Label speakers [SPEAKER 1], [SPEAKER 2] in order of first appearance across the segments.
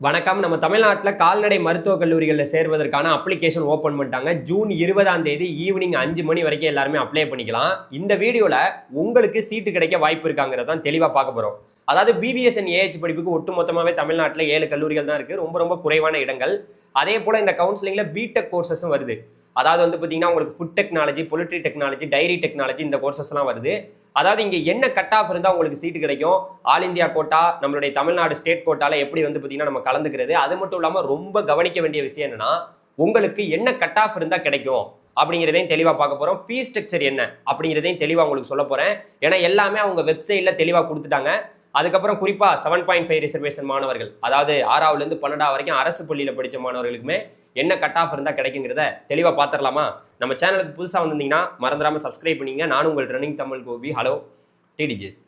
[SPEAKER 1] வணக்கம். நம்ம தமிழ்நாட்டில் கால்நடை மருத்துவக் கல்லூரிகளில் சேர்வதற்கான அப்ளிகேஷன் ஓப்பன் பண்ணிட்டாங்க. ஜூன் 20ஆம் தேதி ஈவினிங் 5 மணி வரைக்கும் எல்லாருமே அப்ளை பண்ணிக்கலாம். இந்த வீடியோவில் உங்களுக்கு சீட்டு கிடைக்க வாய்ப்பு இருக்காங்கிறத தான் தெளிவாக பார்க்க போகிறோம். அதாவது பிவிஎஸ் அண்ட் ஏஹெச் படிப்புக்கு ஒட்டுமொத்தமாகவே தமிழ்நாட்டில் 7 கல்லூரிகள் தான் இருக்குது. ரொம்ப ரொம்ப குறைவான இடங்கள். அதே போல் இந்த கவுன்சிலிங்கில் பிடெக் கோர்சஸும் வருது. அதாவது பார்த்தீங்கன்னா உங்களுக்கு food technology, poultry technology, dairy technology இந்த கோர்சஸ்லாம் வருது. அதாவது இங்கே என்ன கட் ஆஃப் இருந்தால் உங்களுக்கு சீட்டு கிடைக்கும், ஆல் இந்தியா கோட்டா, நம்மளுடைய தமிழ்நாடு ஸ்டேட் கோட்டாவில் எப்படி பார்த்தீங்கன்னா நம்ம கலந்துக்கிறது. அது மட்டும் இல்லாமல் ரொம்ப கவனிக்க வேண்டிய விஷயம் என்னன்னா, உங்களுக்கு என்ன கட் ஆஃப் இருந்தால் கிடைக்கும் அப்படிங்கிறதையும் தெளிவாக பார்க்க போகிறோம். ஃபீ ஸ்ட்ரக்சர் என்ன அப்படிங்கிறதையும் தெளிவாக உங்களுக்கு சொல்ல போகிறேன். ஏன்னா எல்லாமே அவங்க வெப்சைட்டில் தெளிவாக கொடுத்துட்டாங்க. அதுக்கப்புறம் குறிப்பாக 7.5 ரிசர்வேஷன் மாணவர்கள், அதாவது 6ஆவதுலேருந்து 12ஆவது வரைக்கும் அரசு பள்ளியில் படித்த மாணவர்களுக்குமே என்ன கட் ஆஃப் இருந்தால் கிடைக்குங்கிறத தெளிவாக பார்த்துடலாமா? நம்ம சேனலுக்கு புதுசாக வந்திருந்தீங்கன்னா மறந்துடாமல் சப்ஸ்கிரைப் பண்ணிங்க. நானும் உங்கள் ரன்னிங் தமிழ் கோபி. ஹலோ டிடிஜிஸ்.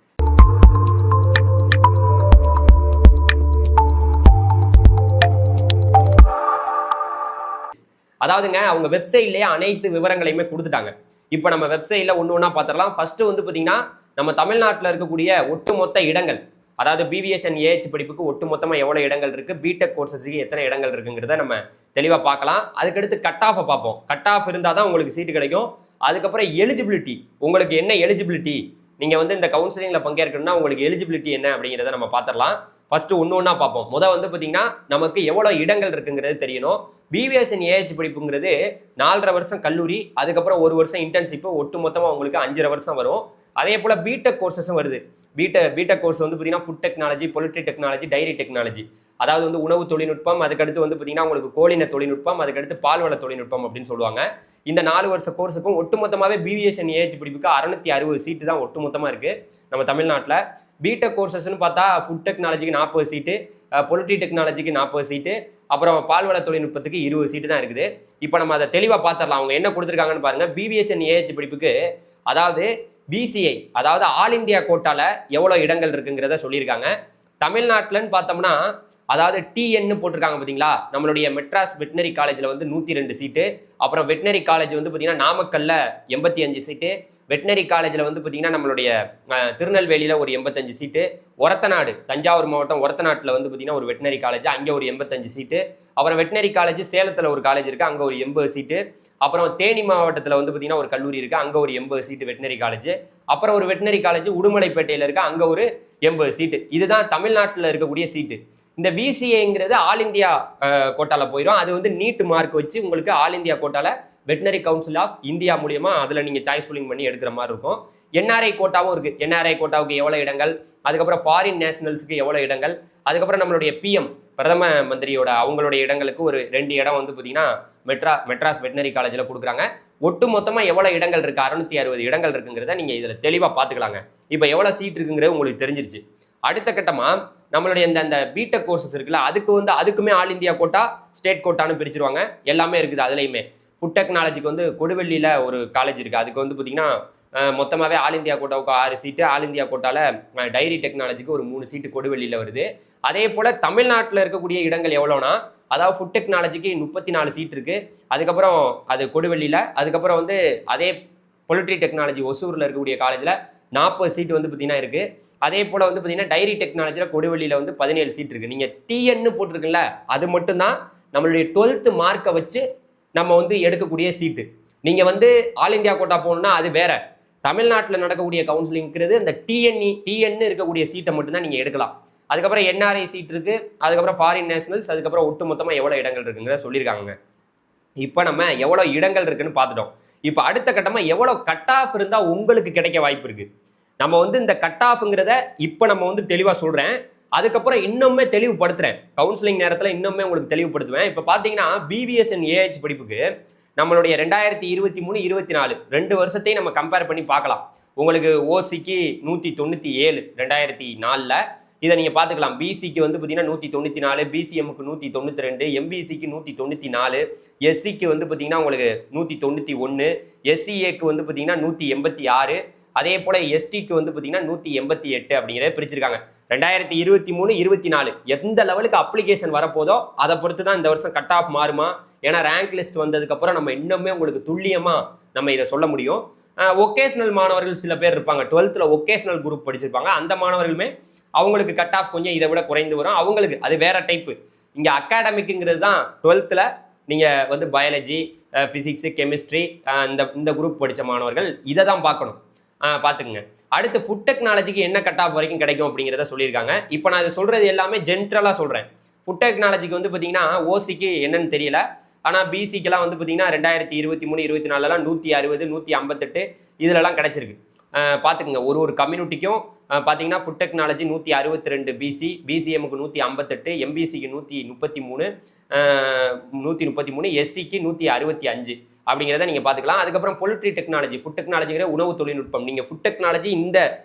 [SPEAKER 1] அதாவதுங்க அவங்க வெப்சைட்லேயே அனைத்து விவரங்களையுமே கொடுத்துட்டாங்க. இப்போ நம்ம வெப்சைட்டில் ஒன்று ஒன்றா பார்த்துடலாம். ஃபர்ஸ்ட் பார்த்தீங்கன்னா நம்ம தமிழ்நாட்டில் இருக்கக்கூடிய ஒட்டுமொத்த இடங்கள், அதாவது பிவிஎஸ் அண்ட் ஏஹெச் படிப்புக்கு ஒட்டுமொத்தமாக எவ்வளோ இடங்கள் இருக்குது, பிடெக் கோர்சஸுக்கு எத்தனை இடங்கள் இருக்குங்கிறத நம்ம தெளிவாக பார்க்கலாம். அதுக்கடுத்து கட் ஆஃபை பார்ப்போம். கட் ஆஃப் இருந்தால் தான் உங்களுக்கு சீட்டு கிடைக்கும். அதுக்கப்புறம் எலிஜிபிலிட்டி, உங்களுக்கு என்ன எலிஜிபிலிட்டி, நீங்கள் இந்த கவுன்சிலிங்கில் பங்கேற்கணும்னா உங்களுக்கு எலிஜிபிலிட்டி என்ன அப்படிங்கிறத நம்ம பார்த்துடலாம். ஃபர்ஸ்ட் ஒன்று ஒன்றா பார்ப்போம். பார்த்தீங்கன்னா நமக்கு எவ்வளோ இடங்கள் இருக்குங்கிறது தெரியணும். பிவிஎஸ் அண்ட் ஏஹெச் படிப்புங்கிறது 4.5 வருஷம் கல்லூரி, அதுக்கப்புறம் 1 வருஷம் இன்டர்ன்ஷிப்பு, ஒட்டு மொத்தமாக உங்களுக்கு 5.5 வருஷம் வரும். அதே போல் பிடெக் கோர்சஸும் வருது. பிடெக் கோர்ஸ் பார்த்தீங்கன்னா food technology, poultry technology, dairy technology, அதாவது உணவு தொழில்நுட்பம், அதுக்கடுத்து பார்த்தீங்கன்னா உங்களுக்கு கோழின தொழில்நுட்பம், அதுக்கடுத்து பால்வள தொழில்நுட்பம் அப்படின்னு சொல்லுவாங்க. இந்த 4 வருஷ கோர்ஸுக்கும் ஒட்டுமொத்தமாகவே பிவிஎஸ் அண்ட் ஏஹெச் படிப்புக்கு 660 சீட்டு தான் ஒட்டுமொத்தமாக இருக்குது நம்ம தமிழ்நாட்டில். பிடெக் கோர்சஸ்ன்னு பார்த்தா ஃபுட் டெக்னாலஜிக்கு 40 சீட்டு, பொலிட்ரி டெக்னாலஜிக்கு 40 சீட்டு, அப்புறம் பால்வள தொழில்நுட்பத்துக்கு 20 சீட்டு தான் இருக்குது. இப்போ நம்ம அதை தெளிவாக பார்த்துடலாம். அவங்க என்ன கொடுத்துருக்காங்கன்னு பாருங்கள். பிவிஎஸ் அண்ட் ஏஹெச் படிப்புக்கு அதாவது பிசிஐ, அதாவது ஆல் இந்தியா கோட்டால எவ்வளோ இடங்கள் இருக்குங்கிறத சொல்லியிருக்காங்க. தமிழ்நாட்டில்னு பார்த்தோம்னா அதாவது டிஎன்னு போட்டிருக்காங்க பார்த்தீங்களா, நம்மளுடைய மெட்ராஸ் வெட்டினரி காலேஜில் 102 சீட்டு, அப்புறம் வெட்டினரி காலேஜ் பார்த்தீங்கன்னா நாமக்கல்ல 85 சீட்டு, வெட்டினரி காலேஜில் பார்த்தீங்கன்னா நம்மளுடைய திருநெல்வேலியில் ஒரு 85 சீட்டு, ஒரத்தநாடு தஞ்சாவூர் மாவட்டம் ஒரத்தநாட்டில் பார்த்தீங்கன்னா ஒரு வெட்டினரி காலேஜ், அங்கே ஒரு 85 சீட்டு, அப்புறம் வெட்டினரி காலேஜ் சேலத்தில் ஒரு காலேஜ் இருக்குது, அங்கே ஒரு 80 சீட்டு, அப்புறம் தேனி மாவட்டத்தில் பார்த்தீங்கன்னா ஒரு கல்லூரி இருக்குது, அங்கே ஒரு 80 சீட்டு வெட்டினரி காலேஜ், அப்புறம் ஒரு வெட்டினரி காலேஜ் உடுமலைப்பேட்டையில் இருக்குது, அங்கே ஒரு 80 சீட்டு. இதுதான் தமிழ்நாட்டில் இருக்கக்கூடிய சீட்டு. இந்த விசிஏங்கிறது ஆல் இந்தியா கோட்டாவில் போயிடும். அது நீட் மார்க் வச்சு உங்களுக்கு ஆல் இந்தியா கோட்டாவில் வெட்டினரி கவுன்சில் ஆஃப் இந்தியா மூலியமா அதில் நீங்கள் சாய்ஸ் ஃபில்லிங் பண்ணி எடுக்கிற மாதிரி இருக்கும். என்ஆர்ஐ கோட்டாவும் இருக்குது. என்ஆர்ஐ கோட்டாவுக்கு எவ்வளோ இடங்கள், அதுக்கப்புறம் ஃபாரின் நேஷனல்ஸுக்கு எவ்வளோ இடங்கள், அதுக்கப்புறம் நம்மளுடைய பிஎம் பிரதம மந்திரியோட அவங்களுடைய இடங்களுக்கு ஒரு 2 இடம் பார்த்தீங்கன்னா மெட்ராஸ் வெட்டினரி காலேஜில் கொடுக்குறாங்க. ஒட்டு மொத்தமாக எவ்வளோ இடங்கள் இருக்குது, 660 இடங்கள் இருக்குங்கிறத நீங்கள் இதில் தெளிவாக பார்த்துக்கலாங்க. இப்போ எவ்வளோ சீட் இருக்குங்கிறது உங்களுக்கு தெரிஞ்சிருச்சு. அடுத்த கட்டமாக நம்மளுடைய இந்த பிடெக் கோர்சஸ் இருக்குல்ல, அதுக்குமே ஆல் இந்தியா கோட்டா, ஸ்டேட் கோட்டான்னு பிரிச்சிருவாங்க. எல்லாமே இருக்குது. அதுலேயுமே ஃபுட் டெக்னாலஜிக்கு கொடுவெள்ளியில் ஒரு காலேஜ் இருக்குது. அதுக்கு பார்த்தீங்கன்னா மொத்தமாகவே ஆல் இந்தியா கோட்டாவுக்கு 6 சீட்டு, ஆல் இந்தியா கோட்டாவில் டைரி டெக்னாலஜிக்கு ஒரு 3 சீட்டு கொடுவெள்ளியில் வருது. அதே போல் தமிழ்நாட்டில் இருக்கக்கூடிய இடங்கள் எவ்வளோனா, அதாவது ஃபுட் டெக்னாலஜிக்கு 34 சீட் இருக்குது, அதுக்கப்புறம் அது கொடுவெள்ளியில், அதுக்கப்புறம் அதே பொலிட்ரி டெக்னாலஜி ஒசூரில் இருக்கக்கூடிய காலேஜில் 40 சீட்டு பார்த்தீங்கன்னா இருக்குது. அதே போல் பார்த்தீங்கன்னா டைரி டெக்னாலஜியில் கொடுவெள்ளியில் 17 சீட் இருக்குது. நீங்கள் டிஎன்னு போட்டிருக்குல்ல, அது மட்டும்தான் நம்மளுடைய 12th மார்க்கை வச்சு நம்ம எடுக்கக்கூடிய சீட்டு. நீங்கள் ஆல் இந்தியா கோட்டா போகணுன்னா அது வேற. தமிழ்நாட்டில் நடக்கக்கூடிய கவுன்சிலிங்கிறது அந்த டிஎன்னு இருக்கக்கூடிய சீட்டை மட்டும்தான் நீங்கள் எடுக்கலாம். அதுக்கப்புறம் என்ஆர்ஐ சீட் இருக்குது, அதுக்கப்புறம் ஃபாரின் நேஷனல்ஸ், அதுக்கப்புறம் ஒட்டு மொத்தமாக எவ்வளோ இடங்கள் இருக்குங்கிறத சொல்லியிருக்காங்க. இப்போ நம்ம எவ்வளோ இடங்கள் இருக்குன்னு பார்த்துட்டோம். இப்போ அடுத்த கட்டமாக எவ்வளோ கட் ஆஃப் இருந்தால் உங்களுக்கு கிடைக்க வாய்ப்பு இருக்குது. நம்ம இந்த கட் ஆஃப்ங்கிறத இப்போ நம்ம தெளிவாக சொல்கிறேன். அதுக்கப்புறம் இன்னுமே தெளிவுபடுத்துகிறேன். கவுன்சிலிங் நேரத்தில் இன்னுமே உங்களுக்கு தெளிவுபடுத்துவேன். இப்போ பார்த்தீங்கன்னா பிவிஎஸ் அண்ட் ஏஹெச் படிப்புக்கு நம்மளுடைய 2023, 24 2 வருஷத்தையும் நம்ம கம்பேர் பண்ணி பார்க்கலாம். உங்களுக்கு ஓசிக்கு 197 2004, இதை நீங்கள் பார்த்துக்கலாம். பிசிக்கு பார்த்தீங்கன்னா 194, பிசிஎம்முக்கு 192, எம்பிசிக்கு 194, எஸ்சிக்கு பார்த்தீங்கன்னா உங்களுக்கு 191, எஸ்சிஏக்கு பார்த்தீங்கன்னா 186, அதே போல் எஸ்டிக்கு பார்த்தீங்கன்னா 188 அப்படிங்கிறத பிரிச்சிருக்காங்க. 2023, 24 எந்த லெவலுக்கு அப்ளிகேஷன் வரப்போதோ அதை பொறுத்து தான் இந்த வருஷம் கட் ஆஃப் மாறுமா. ஏன்னா ரேங்க் லிஸ்ட் வந்ததுக்கப்புறம் நம்ம இன்னுமே உங்களுக்கு துல்லியமாக நம்ம இதை சொல்ல முடியும். ஒகேஷனல் மாணவர்கள் சில பேர் இருப்பாங்க, 12th ஒகேஷனல் குரூப் படிச்சிருப்பாங்க. அந்த மாணவர்களுமே அவங்களுக்கு கட் ஆஃப் கொஞ்சம் இதை விட குறைந்து வரும். அவங்களுக்கு அது வேற டைப்பு. இங்கே அகாடமிக்குங்கிறது தான் 12th நீங்கள் வந்து பயாலஜி, ஃபிசிக்ஸு, கெமிஸ்ட்ரி இந்த குரூப் படித்த மாணவர்கள் இதை தான் பார்க்கணும். பார்த்துக்குங்க. அடுத்து ஃபுட் டெக்னாலஜிக்கு என்ன கட் ஆஃப் வரைக்கும் கிடைக்கும் அப்படிங்கிறத சொல்லியிருக்காங்க. இப்போ நான் இது சொல்கிறது எல்லாமே ஜென்ரலாக சொல்கிறேன். ஃபுட் டெக்னாலஜிக்கு வந்து பார்த்தீங்கன்னா ஓசிக்கு என்னன்னு தெரியல, ஆனால் பிசிக்கெலாம் வந்து பார்த்தீங்கன்னா 2023, 24 160, 158 இதிலலாம் கிடச்சிருக்கு. பார்த்துக்குங்க. ஒரு கம்யூனிட்டிக்கும் பார்த்தீங்கன்னா ஃபுட் டெக்னாலஜி 162 பிசி, பிசிஎம்முக்கு 158, எம்பிசிக்கு 133, 133, எஸ்சிக்கு 165 அப்படிங்கிறத நீங்கள் பார்த்துக்கலாம். அதுக்கப்புறம் பொலிட்ரி டெக்னாலஜி, ஃபுட் டெக்னாலஜிங்கிற உணவு தொழில்நுட்பம். நீங்கள் ஃபுட் டெக்னாலஜி இந்த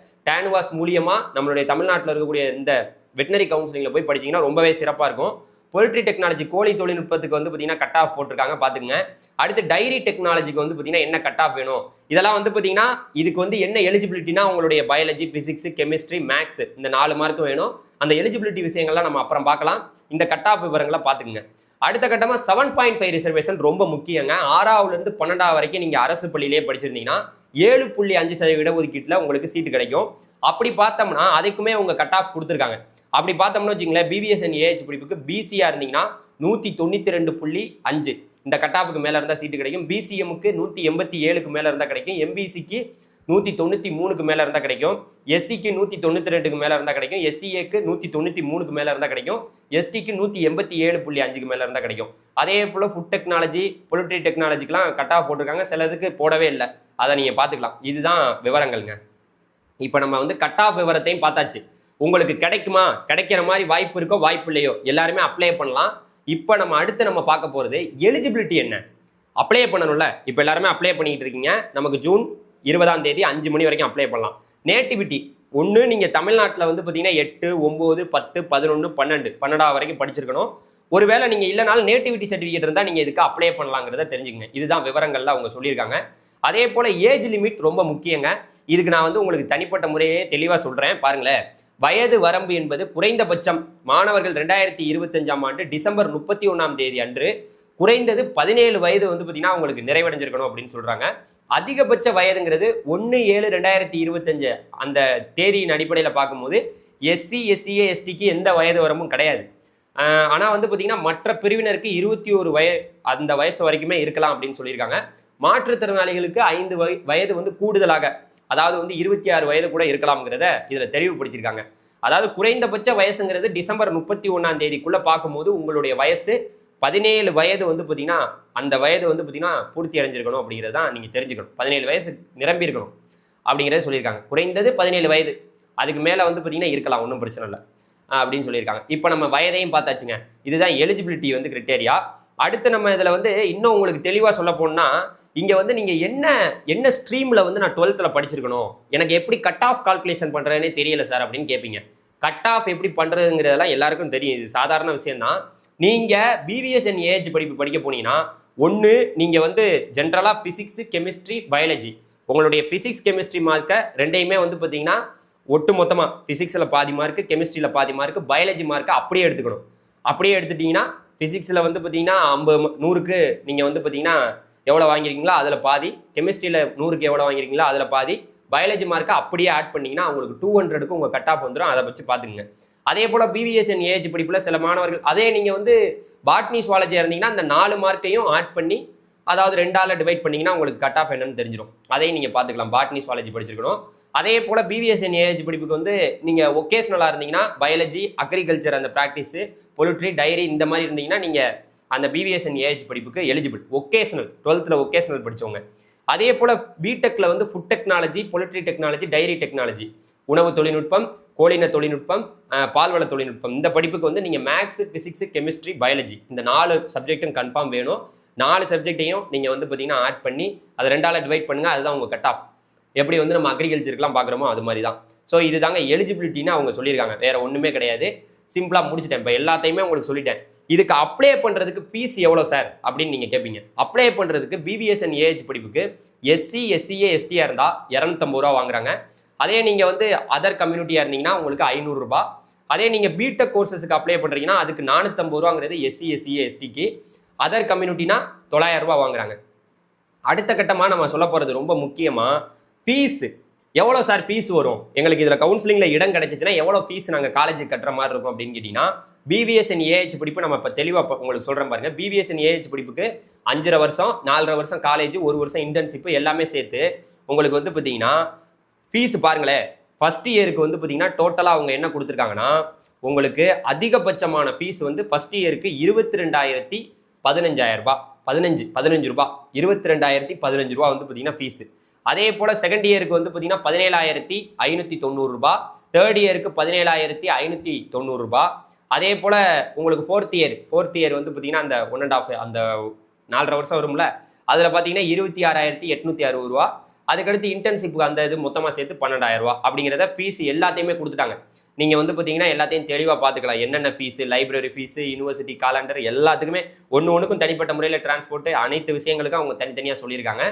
[SPEAKER 1] டேன்வாஸ் மூலியமாக நம்மளுடைய தமிழ்நாட்டில் இருக்கக்கூடிய இந்த வெட்டினரி கவுன்சிலிங்கில் போய் படிச்சிங்கன்னா ரொம்பவே சிறப்பாக இருக்கும். பொலிட்ரி டெக்னாலஜி கோழி தொழில்நுட்பத்துக்கு வந்து பார்த்தீங்கன்னா கட் ஆஃப் போட்டிருக்காங்க, பார்த்துங்க. அடுத்து டைரி டெக்னாலஜிக்கு வந்து பார்த்தீங்கன்னா என்ன கட் ஆஃப் வேணும், இதெல்லாம் வந்து பார்த்தீங்கன்னா இதுக்கு வந்து என்ன எலிஜிபிலிட்டினா உங்களுடைய பயாலஜி, பிசிக்ஸ், கெமிஸ்ட்ரி, மேக்ஸ் இந்த 4 மார்க்கும் வேணும். அந்த எலிஜிபிலிட்டி விஷயங்கள்லாம் நம்ம அப்புறம் பார்க்கலாம். இந்த கட் ஆஃப் விவரங்களை பார்த்துக்குங்க. அடுத்த கட்டமாக 7.5 ரிசர்வேஷன் ரொம்ப முக்கியங்க. 6ஆவதுலேருந்து 12ஆவது வரைக்கும் நீங்கள் அரசு பள்ளியிலேயே படிச்சிருந்தீங்கன்னா 7.5% இடஒதுக்கீட்டில் உங்களுக்கு சீட்டு கிடைக்கும். அப்படி பார்த்தோம்னா அதுக்குமே உங்கள் கட் ஆஃப் கொடுத்துருக்காங்க. அப்படி பார்த்தோம்னு வச்சுங்களேன், பிபிஎஸ்என் ஏஹெச் படிப்புக்கு பிசியாக இருந்தீங்கன்னா 192.5 இந்த கட் ஆஃபுக்கு மேலே இருந்தால் சீட்டு கிடைக்கும். பிசிஎம்முக்கு 187க்கு மேலே இருந்தால் கிடைக்கும். எம்பிசிக்கு 193க்கு மேலே இருந்தால் கிடைக்கும். எஸ்சிக்கு 192க்கு மேலே இருந்தால் கிடைக்கும். எஸ்சிஏக்கு 193க்கு மேலே இருந்தால் கிடைக்கும். எஸ்டிக்கு 187.5க்கு மேலே இருந்தால் கிடைக்கும். அதே போல் ஃபுட் டெக்னாலஜி, பொலிட்ரி டெக்னாலஜிக்கெலாம் கட் ஆஃப் போட்டிருக்காங்க, சிலதுக்கு போடவே இல்லை. அதை நீங்கள் பார்த்துக்கலாம். இதுதான் விவரங்கள்ங்க. இப்போ நம்ம வந்து கட் ஆஃப் விவரத்தையும் பார்த்தாச்சு. உங்களுக்கு கிடைக்குமா, கிடைக்கிற மாதிரி வாய்ப்பு இருக்கோ வாய்ப்பு இல்லையோ எல்லாருமே அப்ளை பண்ணலாம். இப்போ நம்ம பார்க்க போகிறது எலிஜிபிலிட்டி என்ன, அப்ளை பண்ணணும்ல. இப்போ எல்லாருமே அப்ளை பண்ணிக்கிட்டு இருக்கீங்க. நமக்கு ஜூன் 20ஆம் தேதி 5 மணி வரைக்கும் அப்ளை பண்ணலாம். நேட்டிவிட்டி ஒன்று, நீங்கள் தமிழ்நாட்டில் வந்து பார்த்தீங்கன்னா 8, 9, 10, 11, 12 வரைக்கும் படிச்சிருக்கணும். ஒருவேளை நீங்கள் இல்லைனாலும் நேட்டிவிட்டி சர்டிஃபிகேட் இருந்தால் நீங்கள் இதுக்கு அப்ளை பண்ணலாங்கிறத தெரிஞ்சுக்கங்க. இதுதான் விவரங்கள்ல அவங்க சொல்லியிருக்காங்க. அதே போல் ஏஜ் லிமிட் ரொம்ப முக்கியங்க. இதுக்கு நான் வந்து உங்களுக்கு தனிப்பட்ட முறையே தெளிவாக சொல்கிறேன், பாருங்களேன். வயது வரம்பு என்பது குறைந்தபட்சம் மாணவர்கள் 2025ஆம் ஆண்டு டிசம்பர் 31ஆம் தேதி அன்று குறைந்தது 17 வயது வந்து பார்த்தீங்கன்னா உங்களுக்கு நிறைவடைஞ்சிருக்கணும் அப்படின்னு சொல்கிறாங்க. அதிகபட்ச வயதுங்கிறது 1/7/2025 அந்த தேதியின் அடிப்படையில் பார்க்கும்போது எஸ்சி, எஸ்சிஏ, எஸ்டிக்கு எந்த வயது வரம்பும் கிடையாது. ஆனால் வந்து பார்த்தீங்கன்னா மற்ற பிரிவினருக்கு 21 அந்த வயசு வரைக்குமே இருக்கலாம் அப்படின்னு சொல்லியிருக்காங்க. மாற்றுத்திறனாளிகளுக்கு 5 வயது வந்து கூடுதலாக, அதாவது வந்து 26 வயது கூட இருக்கலாம்ங்கிறத இதில் தெளிவுபடுத்தியிருக்காங்க. அதாவது குறைந்தபட்ச வயசுங்கிறது டிசம்பர் 31ஆம் தேதிக்குள்ளே பார்க்கும்போது உங்களுடைய வயசு 17 வயது வந்து பார்த்தீங்கன்னா அந்த வயது வந்து பார்த்தீங்கன்னா பூர்த்தி அடைஞ்சிருக்கணும் அப்படிங்கிறது தான் நீங்கள் தெரிஞ்சுக்கணும். 17 வயசு நிரம்பி இருக்கணும் அப்படிங்கிறத சொல்லியிருக்காங்க. குறைந்தது 17 வயது, அதுக்கு மேலே வந்து பார்த்தீங்கன்னா இருக்கலாம், ஒன்றும் பிரச்சனை இல்லை அப்படின்னு சொல்லியிருக்காங்க. இப்போ நம்ம வயதையும் பார்த்தாச்சுங்க. இதுதான் எலிஜிபிலிட்டி வந்து கிரிட்டேரியா. அடுத்து நம்ம இதில் வந்து இன்னும் உங்களுக்கு தெளிவாக சொல்ல போனால், இங்கே வந்து நீங்கள் என்ன ஸ்ட்ரீமில் வந்து நான் 12th படிச்சிருக்கணும், எனக்கு எப்படி கட் ஆஃப் கால்குலேஷன் பண்ணுறதுனே தெரியல சார் அப்படின்னு கேட்பீங்க. கட் ஆஃப் எப்படி பண்ணுறதுங்கிறதெல்லாம் எல்லாருக்கும் தெரியும், இது சாதாரண விஷயம்தான். நீங்கள் பிவிஎஸ்என் ஏஹெச் படிப்பு படிக்க போனீங்கன்னா ஒன்று, நீங்கள் வந்து ஜென்ரலாக ஃபிசிக்ஸு, கெமிஸ்ட்ரி, பயாலஜி, உங்களுடைய ஃபிசிக்ஸ், கெமிஸ்ட்ரி மார்க்கை ரெண்டையுமே வந்து பார்த்தீங்கன்னா ஒட்டு மொத்தமாக ஃபிசிக்ஸில் பாதி மார்க்கு, கெமிஸ்ட்ரியில் பாதி மார்க்கு, பயாலஜி மார்க்கை அப்படியே எடுத்துக்கணும். அப்படியே எடுத்துட்டிங்கன்னா ஃபிசிக்ஸில் வந்து பார்த்தீங்கன்னா 100க்கு நீங்கள் வந்து பார்த்தீங்கன்னா எவ்வளோ வாங்கியிருக்கீங்களோ அதில் பாதி, கெமிஸ்ட்ரியில் 100க்கு எவ்வளோ வாங்கியிருக்கீங்களோ அதில் பாதி, பயாலஜி மார்க்கை அப்படியே ஆட் பண்ணிங்கன்னா உங்களுக்கு 200க்கு உங்கள் கட் ஆஃப் வந்துடும். அதை வச்சு பார்த்துக்குங்க. அதே போல் பிவிஎஸ்என் ஏஹெச் படிப்பில் சில மாணவர்கள், அதே நீங்கள் வந்து பாட்னி சுவாலஜியாக இருந்தீங்கன்னா அந்த 4 மார்க்கையும் ஆட் பண்ணி, அதாவது 2ஆல் டிவைட் பண்ணிங்கன்னா உங்களுக்கு கட் ஆஃப் என்னன்னு தெரிஞ்சிடும். அதையும் நீங்கள் பார்த்துக்கலாம், பாட்னி சுவாலஜி படிச்சிருக்கணும். அதே போல் பிவிஎஸ்என் ஏஹெச் படிப்புக்கு வந்து நீங்கள் ஒகேஷனலாக இருந்தீங்கன்னா பயாலஜி, அக்ரிகல்ச்சர் அந்த ப்ராக்டிஸு, பொலிட்ரி, டைரி இந்த மாதிரி இருந்தீங்கன்னா நீங்கள் அந்த பிவிஎஸ்என் ஏஹெச் படிப்புக்கு எலிஜிபிள். ஒகேஷனல் 12th ஒகேஷனல் படித்தவங்க. அதே போல் பிடெக்கில் வந்து food technology, poultry technology, dairy technology, உணவு தொழில்நுட்பம், கோழின தொழில்நுட்பம், பால்வள தொழில்நுட்பம், இந்த படிப்புக்கு வந்து நீங்கள் மேக்ஸு, ஃபிசிக்ஸு, கெமிஸ்ட்ரி, பயாலஜி இந்த 4 சப்ஜெக்ட்டும் கன்ஃபார்ம் வேணும். 4 சப்ஜெக்டையும் நீங்கள் வந்து பார்த்தீங்கன்னா ஆட் பண்ணி அதை 2ஆல் டிவைட் பண்ணுங்கள். அதுதான் உங்கள் கட் ஆஃப். எப்படி வந்து நம்ம அக்ரிகல்ச்சருக்குலாம் பார்க்குறோமோ அது மாதிரி தான். ஸோ இது தாங்க எலிஜிபிலிட்டின்னு அவங்க சொல்லியிருக்காங்க, வேறு ஒன்றுமே கிடையாது. சிம்பிளாக முடிச்சிட்டேன். இப்போ எல்லாத்தையுமே உங்களுக்கு சொல்லிட்டேன். இதுக்கு அப்ளை பண்ணுறதுக்கு ஃபீஸ் எவ்வளோ சார் அப்படின்னு நீங்கள் கேட்பீங்க. அப்ளை பண்ணுறதுக்கு பிவிஎஸ்என் ஏஹெச் படிப்புக்கு எஸ்சி, எஸ்சிஏ, எஸ்டியாக இருந்தால் 250 ரூபா வாங்குறாங்க. அதே நீங்கள் வந்து அதர் கம்யூனிட்டியாக இருந்தீங்கன்னா உங்களுக்கு 500 ரூபா. அதே நீங்கள் பிடெக் கோர்சஸுக்கு அப்ளை பண்ணுறீங்கன்னா அதுக்கு 450 ரூபாங்கிறது எஸ்சி, எஸ்சிஏ, எஸ்டிக்கு. அதர் கம்யூனிட்டினா 900 ரூபா வாங்குறாங்க. அடுத்த கட்டமாக நம்ம சொல்ல போகிறது ரொம்ப முக்கியமாக ஃபீஸு. எவ்வளோ சார் ஃபீஸ் வரும், எங்களுக்கு இதில் கவுன்சிலிங்கில் இடம் கிடச்சிச்சின்னா எவ்வளோ ஃபீஸ் நாங்கள் காலேஜுக்கு கட்டுற மாதிரி இருக்கும் அப்படின்னு கேட்டிங்கன்னா பிவிஎஸ்என் ஏஹெச் படிப்பு நம்ம இப்போ தெளிவாக உங்களுக்கு சொல்கிறேன் பாருங்க. பிவிஎஸ்என் ஏஹெச் படிப்புக்கு 5.5 வருஷம் 4.5 வருஷம் காலேஜ், 1 வருஷம் இன்டர்ன்ஷிப் எல்லாமே சேர்த்து உங்களுக்கு வந்து பார்த்தீங்கன்னா ஃபீஸ் பாருங்களேன். ஃபர்ஸ்ட் இயருக்கு வந்து பார்த்தீங்கன்னா டோட்டலாக அவங்க என்ன கொடுத்துருக்காங்கன்னா உங்களுக்கு அதிகபட்சமான ஃபீஸ் வந்து ஃபர்ஸ்ட் இயருக்கு 22,15,000 ரூபாய், 15 ரூபாய், 22,015 ரூபா வந்து பார்த்தீங்கன்னா ஃபீஸ். அதே போல் செகண்ட் இயருக்கு வந்து பார்த்தீங்கன்னா 17,590 ரூபாய், தேர்ட் இயருக்கு 17,590 ரூபாய். அதே போல் உங்களுக்கு ஃபோர்த் இயர் வந்து பார்த்தீங்கன்னா அந்த 1.5 அந்த 4.5 வருஷம் வரும்ல, அதில் பார்த்தீங்கன்னா 26,860 ரூபா. அதுக்கடுத்து இன்டர்ன்ஷிப்புக்கு அந்த இது மொத்தமாக சேர்த்து 12,000 ரூபா அப்படிங்கிறத ஃபீஸ் எல்லாத்தையுமே கொடுத்துட்டாங்க. நீங்கள் வந்து பார்த்தீங்கன்னா எல்லாத்தையும் தெளிவாக பார்த்துக்கலாம். என்னென்ன fees, library fees, university calendar எல்லாத்துக்குமே ஒன்றுக்கும் தனிப்பட்ட முறையில் டிரான்ஸ்போர்ட் அனைத்து விஷயங்களுக்கும் அவங்க தனித்தனியாக சொல்லியிருக்காங்க.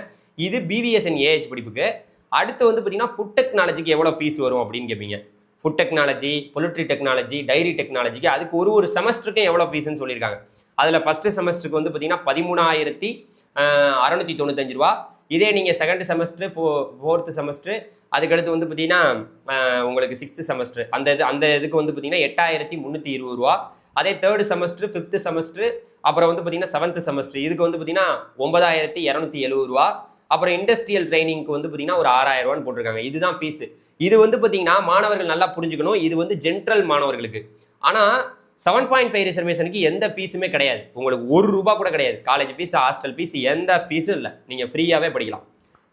[SPEAKER 1] இது பிவிஎஸ்என் ஏஹெச் படிப்புக்கு. அடுத்து வந்து பார்த்தீங்கன்னா ஃபுட் டெக்னாலஜிக்கு எவ்வளோ ஃபீஸ் வரும் அப்படின்னு கேட்பீங்க. Food technology, poultry technology, dairy டெக்னாலஜிக்கு அதுக்கு ஒரு செமஸ்டருக்கும் எவ்வளோ ஃபீஸ்ன்னு சொல்லியிருக்காங்க. அதில் ஃபஸ்ட்டு செமஸ்டருக்கு வந்து பார்த்தீங்கன்னா 13,695 ரூபா. இதே நீங்கள் செகண்ட் செமஸ்டர், ஃபோர்த்து செமஸ்டர், அதுக்கடுத்து வந்து பார்த்தீங்கன்னா உங்களுக்கு 6th செமஸ்டர் அந்த இதுக்கு வந்து பார்த்தீங்கன்னா 8,320 ரூபா. அதே தேர்ட் செமஸ்டர், 5th செமஸ்டர், அப்புறம் வந்து பார்த்தீங்கன்னா 7th செமஸ்டர் இதுக்கு வந்து பார்த்தீங்கன்னா 9,270 ரூபா. அப்புறம் இண்டஸ்ட்ரியல் ட்ரைனிங்க்கு வந்து பார்த்தீங்கன்னா ஒரு 6,000 ரூபான்னு போட்டிருக்காங்க. இதுதான் ஃபீஸ். இது வந்து பார்த்தீங்கன்னா மாணவர்கள் நல்லா புரிஞ்சுக்கணும். இது வந்து ஜென்ரல் மாணவர்களுக்கு. ஆனால் 7.5 ரிசர்வேஷனுக்கு எந்த ஃபீஸுமே கிடையாது. உங்களுக்கு 1 ரூபா கூட கிடையாது. காலேஜ் ஃபீஸ், ஹாஸ்டல் ஃபீஸ் எந்த ஃபீஸும் இல்லை. நீங்கள் ஃப்ரீயாகவே படிக்கலாம்.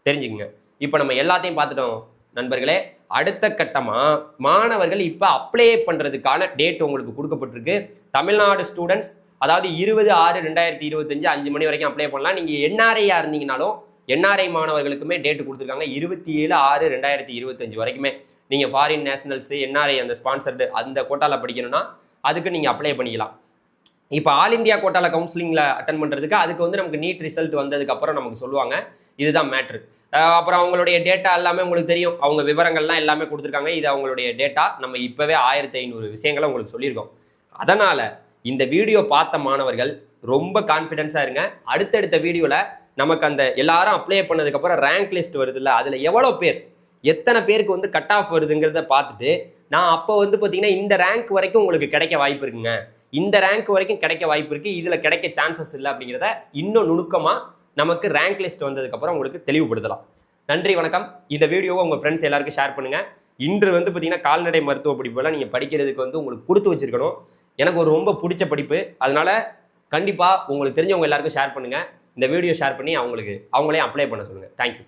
[SPEAKER 1] தெரிஞ்சுக்கங்க. இப்போ நம்ம எல்லாத்தையும் பார்த்துட்டோம் நண்பர்களே. அடுத்த கட்டமாக மாணவர்கள் இப்போ அப்ளை பண்ணுறதுக்கான டேட் உங்களுக்கு கொடுக்கப்பட்டிருக்கு. தமிழ்நாடு ஸ்டூடெண்ட்ஸ் அதாவது 20/6/2025 5 மணி வரைக்கும் அப்ளை பண்ணலாம். நீங்கள் என்ஆர்ஐயா இருந்தீங்கனாலும் என்ஆர்ஐ மாணவர்களுக்குமே டேட்டு கொடுத்துருக்காங்க. 27/6/2025 வரைக்குமே நீங்கள் ஃபாரின் நேஷனல்ஸு, என்ஆர்ஐ அந்த ஸ்பான்சர்டு அந்த கோட்டாவில் படிக்கணும்னா அதுக்கு நீங்கள் அப்ளை பண்ணிக்கலாம். இப்போ ஆல் இந்தியா கோட்டாவில் கவுன்சிலிங்கில் அட்டன் பண்ணுறதுக்கு அதுக்கு வந்து நமக்கு நீட் ரிசல்ட் வந்ததுக்கப்புறம் நமக்கு சொல்லுவாங்க. இதுதான் மேட்ரு. அப்புறம் அவங்களுடைய டேட்டா எல்லாமே உங்களுக்கு தெரியும். அவங்க விவரங்கள்லாம் எல்லாமே கொடுத்துருக்காங்க. இது அவங்களுடைய டேட்டா. நம்ம இப்போவே 1,500 விஷயங்களை உங்களுக்கு சொல்லியிருக்கோம். அதனால் இந்த வீடியோ பார்த்த மாணவர்கள் ரொம்ப கான்ஃபிடென்ஸாக இருங்க. அடுத்தடுத்த வீடியோவில் நமக்கு அந்த எல்லாரும் அப்ளை பண்ணதுக்கப்புறம் ரேங்க் லிஸ்ட் வருதுல்ல, அதில் எவ்வளோ பேர் எத்தனை பேருக்கு வந்து கட் ஆஃப் வருதுங்கிறத பார்த்துட்டு நான் அப்போ வந்து பார்த்தீங்கன்னா இந்த ரேங்க் வரைக்கும் உங்களுக்கு கிடைக்க வாய்ப்பு இருக்குங்க, இந்த ரேங்க் வரைக்கும் கிடைக்க வாய்ப்பு இருக்குது, இதில் கிடைக்க சான்சஸ் இல்லை அப்படிங்கிறத இன்னும் நுணுக்கமாக நமக்கு ரேங்க் லிஸ்ட் வந்ததுக்கப்புறம் உங்களுக்கு தெளிவுபடுத்தலாம். நன்றி, வணக்கம். இந்த வீடியோவை உங்கள் ஃப்ரெண்ட்ஸ் எல்லாருக்கும் ஷேர் பண்ணுங்கள். இன்று வந்து பார்த்தீங்கன்னா கால்நடை மருத்துவ படிப்பெல்லாம் நீங்கள் படிக்கிறதுக்கு வந்து உங்களுக்கு கொடுத்து வச்சிருக்கணும். எனக்கு ஒரு ரொம்ப பிடிச்ச படிப்பு. அதனால் கண்டிப்பாக உங்களுக்கு தெரிஞ்சவங்க எல்லாருக்கும் ஷேர் பண்ணுங்கள். இந்த வீடியோ ஷேர் பண்ணி அவங்களே அப்ளை பண்ண சொல்லுங்கள். தேங்க்யூ.